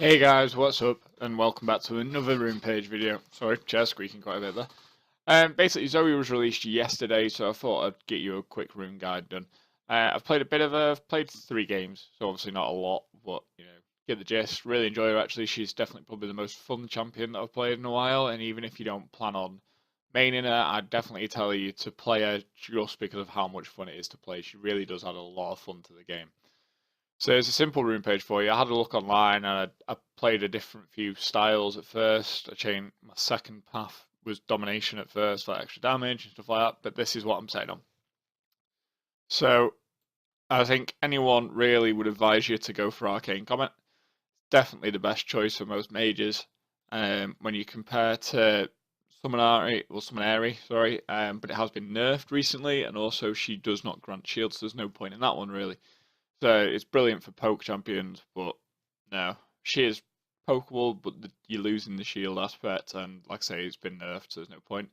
Hey guys, what's up? And welcome back to another Rune page video. Sorry, chair squeaking quite a bit there. Basically, Zoe was released yesterday, so I thought I'd get you a quick Rune guide done. I've played 3 games, so obviously not a lot, but get the gist. Really enjoy her actually. She's definitely probably the most fun champion that I've played in a while, and even if you don't plan on maining her, I'd definitely tell you to play her just because of how much fun it is to play. She really does add a lot of fun to the game. So it's a simple Rune page for you. I had a look online and I played a different few styles at first. My second path was domination at first for extra damage and stuff like that, but this is what I'm saying on. So I think anyone really would advise you to go for Arcane Comet. Definitely the best choice for most mages. When you compare to Summonary, sorry, but it has been nerfed recently, and also she does not grant shields, so there's no point in that one really. So it's brilliant for poke champions, but no, she is pokeable, but you're losing the shield aspect, and like I say, it's been nerfed, so there's no point.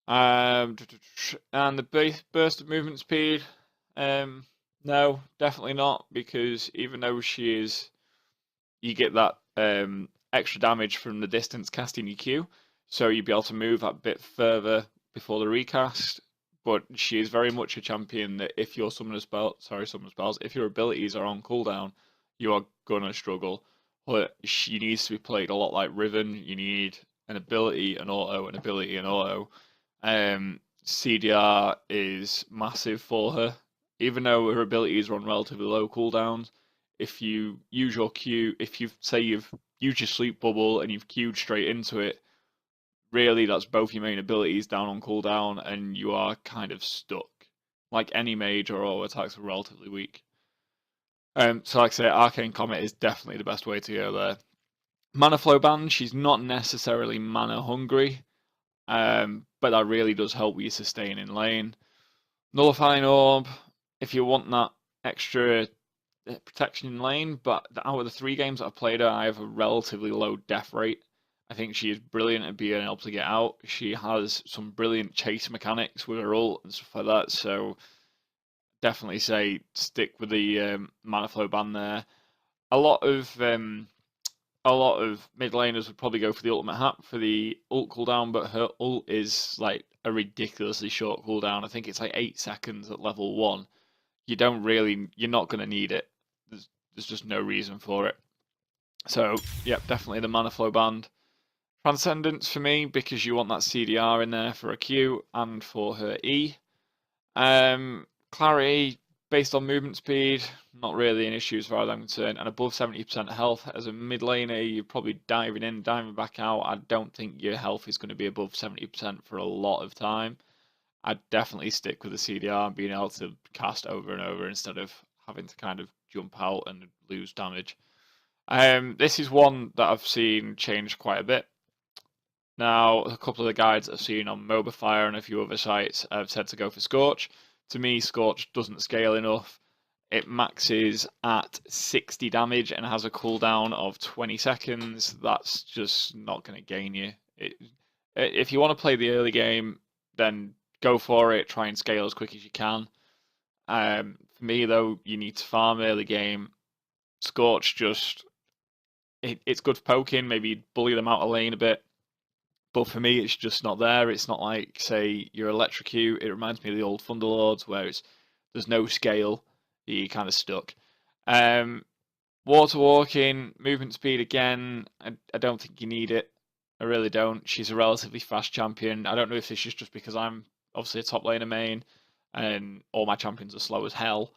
And the burst of movement speed, no, definitely not, because even though you get that extra damage from the distance casting your Q, so you'll be able to move that bit further before the recast. But she is very much a champion that if your summoner spells, if your abilities are on cooldown, you are gonna struggle. But she needs to be played a lot like Riven. You need an ability, an auto, an ability, an auto. CDR is massive for her, even though her abilities are on relatively low cooldowns. If you use your Q, if you say you've used your sleep bubble and you've queued straight into it, really that's both your main abilities down on cooldown, and you are kind of stuck. Like any mage or auto attacks are relatively weak. So like I say, Arcane Comet is definitely the best way to go there. Mana Flow Band, she's not necessarily mana hungry, but that really does help with your sustain in lane. Nullifying Orb, if you want that extra protection in lane, but out of the 3 games that I've played her, I have a relatively low death rate. I think she is brilliant at being able to get out. She has some brilliant chase mechanics with her ult and stuff like that, so definitely say stick with the mana flow band there. A lot of mid laners would probably go for the ultimate hat for the ult cooldown, but her ult is like a ridiculously short cooldown. I think it's like 8 seconds at level 1. You're not going to need it. There's just no reason for it. So, yep, definitely the mana flow band. Transcendence for me, because you want that CDR in there for a Q and for her E. Clarity, based on movement speed, not really an issue as far as I'm concerned. And above 70% health, as a mid laner, you're probably diving in, diving back out. I don't think your health is going to be above 70% for a lot of time. I'd definitely stick with the CDR and being able to cast over and over instead of having to kind of jump out and lose damage. This is one that I've seen change quite a bit. Now, a couple of the guides I've seen on Mobifire and a few other sites have said to go for Scorch. To me, Scorch doesn't scale enough. It maxes at 60 damage and has a cooldown of 20 seconds. That's just not going to gain you. If you want to play the early game, then go for it. Try and scale as quick as you can. For me, though, you need to farm early game. Scorch it's good for poking. Maybe bully them out of lane a bit. But for me, it's just not there. It's not like, say, your Electrocute. It reminds me of the old Thunderlords, where there's no scale. You're kind of stuck. Water walking, movement speed again. I don't think you need it. I really don't. She's a relatively fast champion. I don't know if this is just because I'm obviously a top laner main, and all my champions are slow as hell.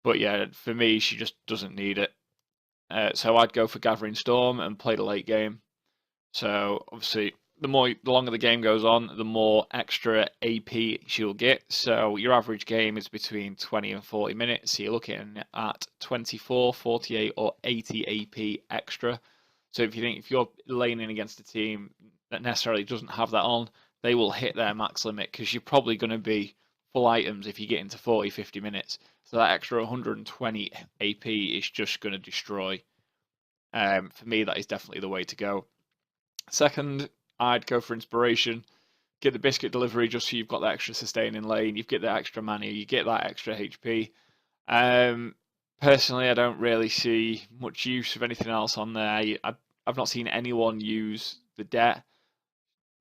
But yeah, for me, she just doesn't need it. So I'd go for Gathering Storm and play the late game. So obviously, the longer the game goes on, the more extra AP she'll get. So your average game is between 20 and 40 minutes. So you're looking at 24, 48, or 80 AP extra. So if you're laning against a team that necessarily doesn't have that on, they will hit their max limit because you're probably going to be full items if you get into 40, 50 minutes. So that extra 120 AP is just going to destroy. For me, that is definitely the way to go. Second, I'd go for Inspiration. Get the Biscuit Delivery just so you've got that extra sustain in lane. You get that extra mana. You get that extra HP. Personally, I don't really see much use of anything else on there. I've not seen anyone use the debt.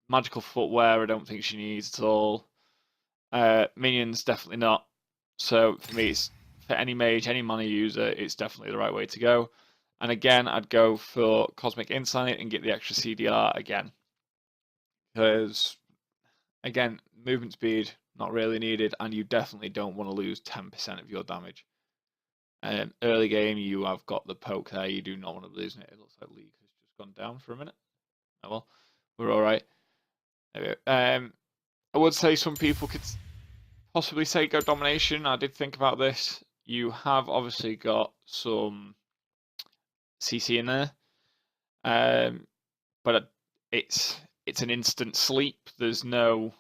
Magical footwear, I don't think she needs at all. Minions, definitely not. So for me, it's for any mage, any mana user, it's definitely the right way to go. And again, I'd go for Cosmic Insight and get the extra CDR again. Because, again, movement speed, not really needed, and you definitely don't want to lose 10% of your damage. Early game, you have got the poke there, you do not want to lose it. It looks like League has just gone down for a minute. Oh well, we're alright. Anyway, I would say some people could possibly say go domination. I did think about this. You have obviously got some CC in there, but it's an instant sleep. There's no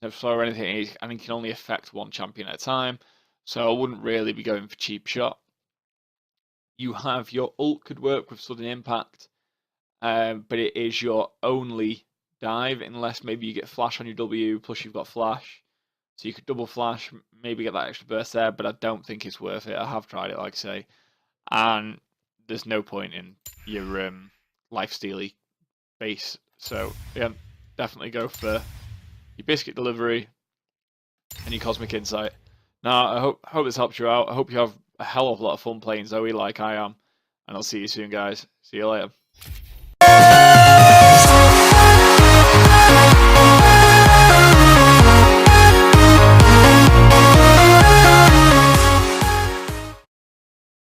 slow or anything, and it can only affect one champion at a time. So I wouldn't really be going for cheap shot. You have your ult could work with sudden impact, but it is your only dive unless maybe you get flash on your W plus you've got flash. So you could double flash, maybe get that extra burst there, but I don't think it's worth it. I have tried it, like I say, and there's no point in your life stealy base. So yeah, definitely go for your biscuit delivery and your cosmic insight. Now I hope this helps you out. I hope you have a hell of a lot of fun playing Zoe like I am, and I'll see you soon, guys. See you later.